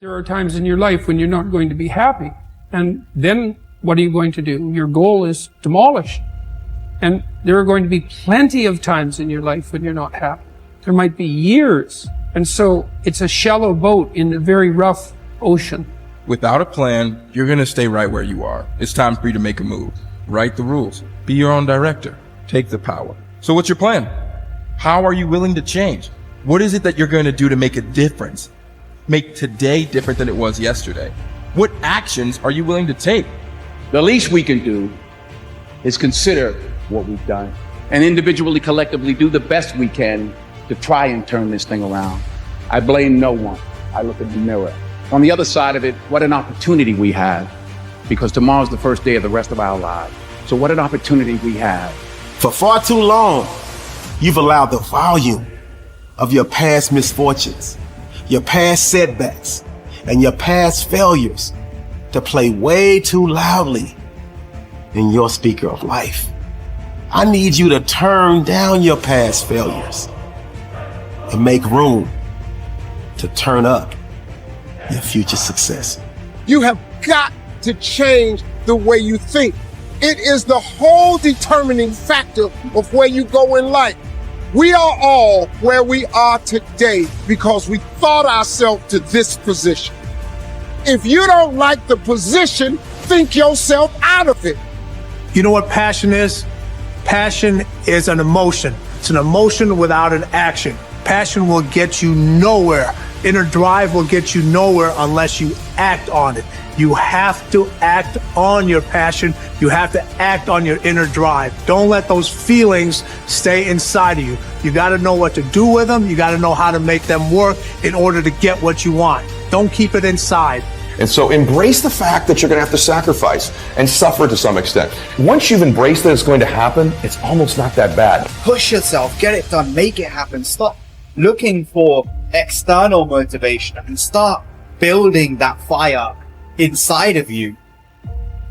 There are times in your life when you're not going to be happy. And then what are you going to do? Your goal is demolished. And there are going to be plenty of times in your life when you're not happy. There might be years. And so it's a shallow boat in a very rough ocean. Without a plan, you're going to stay right where you are. It's time for you to make a move. Write the rules. Be your own director. Take the power. So what's your plan? How are you willing to change? What is it that you're going to do to make a difference? Make today different than it was yesterday? What actions are you willing to take? The least we can do is consider what we've done and individually, collectively do the best we can to try and turn this thing around. I blame no one. I look in the mirror. On the other side of it, what an opportunity we have, because tomorrow's the first day of the rest of our lives. So what an opportunity we have. For far too long, you've allowed the volume of your past misfortunes, your past setbacks, and your past failures to play way too loudly in your speaker of life. I need you to turn down your past failures and make room to turn up your future success. You have got to change the way you think. It is the whole determining factor of where you go in life. We are all where we are today because we thought ourselves to this position. If you don't like the position, think yourself out of it. You know what passion is? Passion is an emotion. It's an emotion without an action. Passion will get you nowhere. Inner drive will get you nowhere unless you act on it. You have to act on your passion. You have to act on your inner drive. Don't let those feelings stay inside of you. You got to know what to do with them. You got to know how to make them work in order to get what you want. Don't keep it inside. And so embrace the fact that you're going to have to sacrifice and suffer to some extent. Once you've embraced that it's going to happen, it's almost not that bad. Push yourself, get it done, make it happen. Stop looking for external motivation and start building that fire inside of you.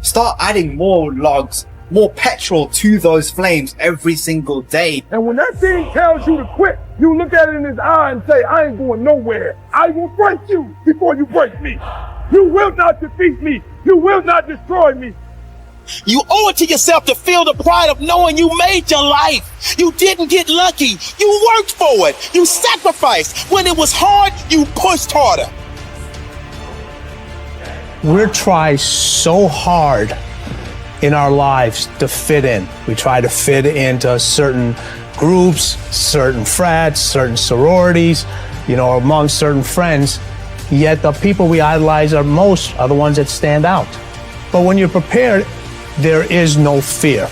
Start adding more logs, more petrol to those flames every single day. And when that thing tells you to quit, you look at it in his eye and say, I ain't going nowhere. I will break you before you break me. You will not defeat me. You will not destroy me. You owe it to yourself to feel the pride of knowing you made your life. You didn't get lucky. You worked for it. You sacrificed. When it was hard, you pushed harder. We're trying so hard in our lives to fit in. We try to fit into certain groups, certain frats, certain sororities, among certain friends. Yet the people we idolize most are the ones that stand out. But when you're prepared, there is no fear.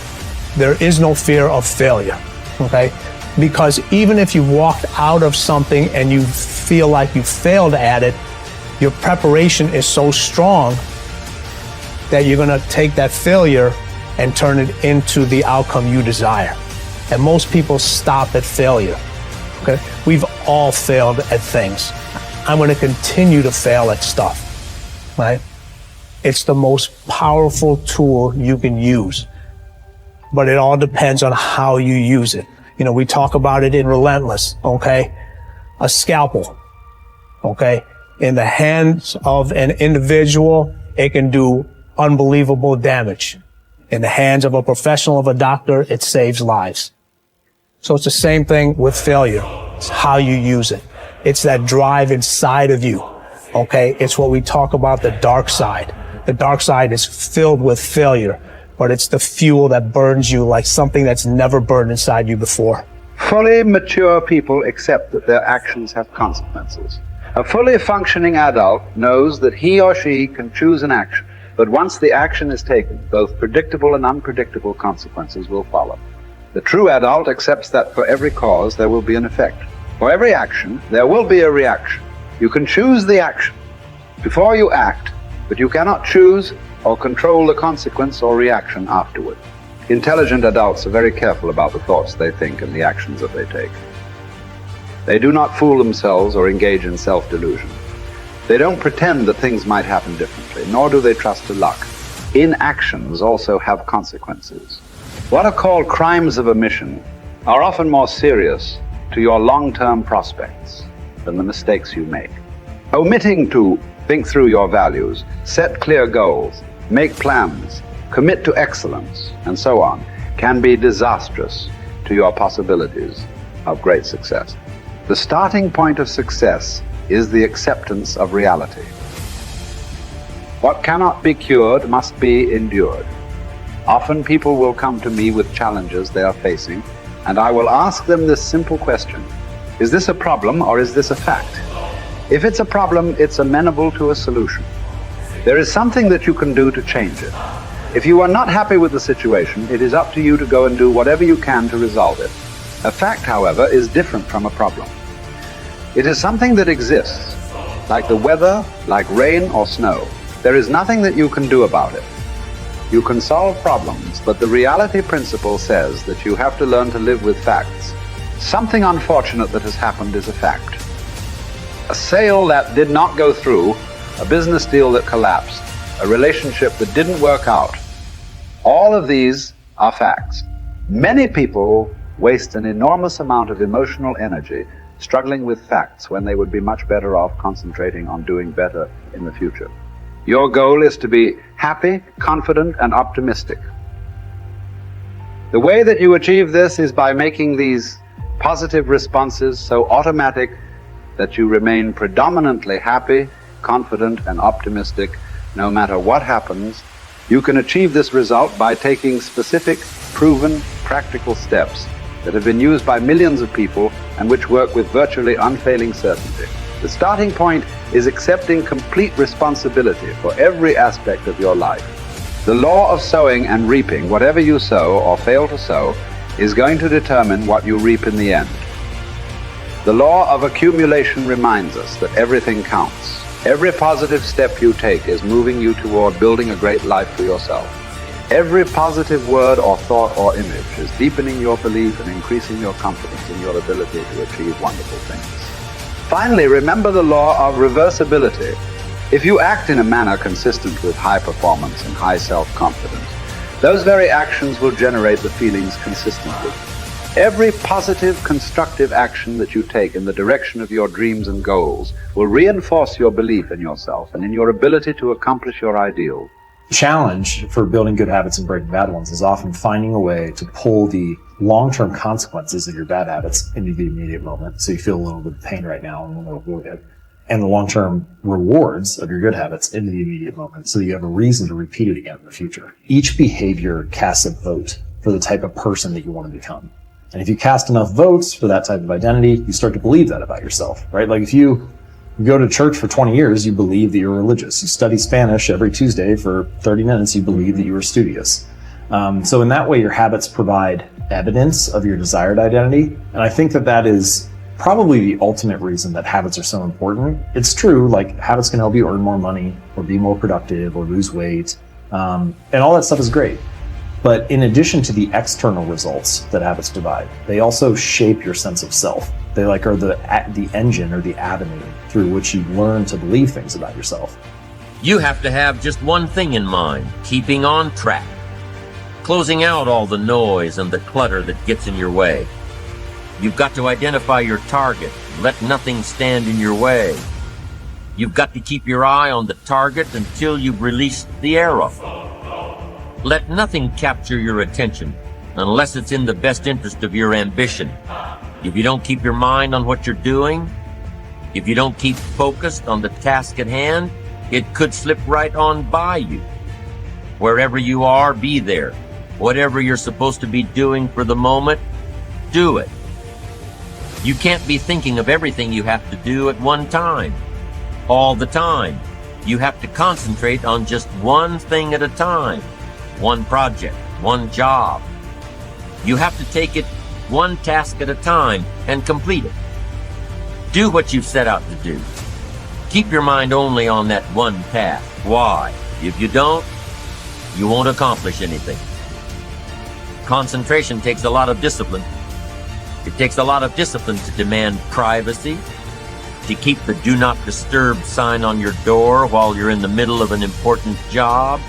There is no fear of failure, okay? Because even if you walked out of something and you feel like you failed at it, your preparation is so strong that you're gonna take that failure and turn it into the outcome you desire. And most people stop at failure, okay? We've all failed at things. I'm gonna continue to fail at stuff, right? It's the most powerful tool you can use, but it all depends on how you use it. We talk about it in Relentless, okay? A scalpel, okay? In the hands of an individual, it can do unbelievable damage. In the hands of a professional, of a doctor, it saves lives. So it's the same thing with failure. It's how you use it. It's that drive inside of you, okay? It's what we talk about, the dark side. The dark side is filled with failure, but it's the fuel that burns you like something that's never burned inside you before. Fully mature people accept that their actions have consequences. A fully functioning adult knows that he or she can choose an action, but once the action is taken, both predictable and unpredictable consequences will follow. The true adult accepts that for every cause there will be an effect. For every action, there will be a reaction. You can choose the action before you act, but you cannot choose or control the consequence or reaction afterward. Intelligent adults are very careful about the thoughts they think and the actions that they take. They do not fool themselves or engage in self-delusion. They don't pretend that things might happen differently, nor do they trust to luck. Inactions also have consequences. What are called crimes of omission are often more serious to your long-term prospects than the mistakes you make. Omitting to think through your values, set clear goals, make plans, commit to excellence, and so on, can be disastrous to your possibilities of great success. The starting point of success is the acceptance of reality. What cannot be cured must be endured. Often people will come to me with challenges they are facing, and I will ask them this simple question: is this a problem or is this a fact? If it's a problem, it's amenable to a solution. There is something that you can do to change it. If you are not happy with the situation, it is up to you to go and do whatever you can to resolve it. A fact, however, is different from a problem. It is something that exists, like the weather, like rain or snow. There is nothing that you can do about it. You can solve problems, but the reality principle says that you have to learn to live with facts. Something unfortunate that has happened is a fact. A sale that did not go through, a business deal that collapsed, a relationship that didn't work out. All of these are facts. Many people waste an enormous amount of emotional energy struggling with facts when they would be much better off concentrating on doing better in the future. Your goal is to be happy, confident, and optimistic. The way that you achieve this is by making these positive responses so automatic that you remain predominantly happy, confident, and optimistic no matter what happens. You can achieve this result by taking specific, proven, practical steps that have been used by millions of people and which work with virtually unfailing certainty. The starting point is accepting complete responsibility for every aspect of your life. The law of sowing and reaping, whatever you sow or fail to sow, is going to determine what you reap in the end. The law of accumulation reminds us that everything counts. Every positive step you take is moving you toward building a great life for yourself. Every positive word or thought or image is deepening your belief and increasing your confidence in your ability to achieve wonderful things. Finally, remember the law of reversibility. If you act in a manner consistent with high performance and high self-confidence, those very actions will generate the feelings consistently. Every positive, constructive action that you take in the direction of your dreams and goals will reinforce your belief in yourself and in your ability to accomplish your ideals. The challenge for building good habits and breaking bad ones is often finding a way to pull the long-term consequences of your bad habits into the immediate moment. So you feel a little bit of pain right now and want to avoid it. And the long-term rewards of your good habits into the immediate moment so you have a reason to repeat it again in the future. Each behavior casts a vote for the type of person that you want to become. And if you cast enough votes for that type of identity, you start to believe that about yourself, right? Like if you go to church for 20 years, you believe that you're religious. You study Spanish every Tuesday for 30 minutes, you believe that you are studious. So in that way, your habits provide evidence of your desired identity. And I think that that is probably the ultimate reason that habits are so important. It's true, like habits can help you earn more money or be more productive or lose weight. And all that stuff is great. But in addition to the external results that habits provide, they also shape your sense of self. They are the engine or the avenue through which you learn to believe things about yourself. You have to have just one thing in mind: keeping on track, closing out all the noise and the clutter that gets in your way. You've got to identify your target. Let nothing stand in your way. You've got to keep your eye on the target until you've released the arrow. Let nothing capture your attention unless it's in the best interest of your ambition. If you don't keep your mind on what you're doing, if you don't keep focused on the task at hand, it could slip right on by you. Wherever you are, be there. Whatever you're supposed to be doing for the moment, do it. You can't be thinking of everything you have to do at one time, all the time. You have to concentrate on just one thing at a time, one project, one job. You have to take it one task at a time and complete it. Do what you've set out to do. Keep your mind only on that one task. Why? If you don't, you won't accomplish anything. Concentration takes a lot of discipline. It takes a lot of discipline to demand privacy, to keep the do not disturb sign on your door while you're in the middle of an important job.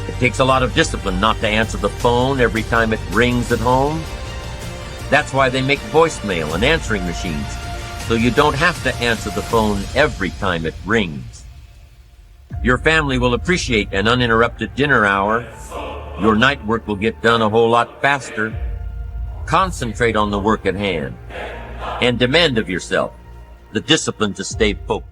It takes a lot of discipline not to answer the phone every time it rings at home. That's why they make voicemail and answering machines, so you don't have to answer the phone every time it rings. Your family will appreciate an uninterrupted dinner hour. Your night work will get done a whole lot faster. Concentrate on the work at hand and demand of yourself the discipline to stay focused.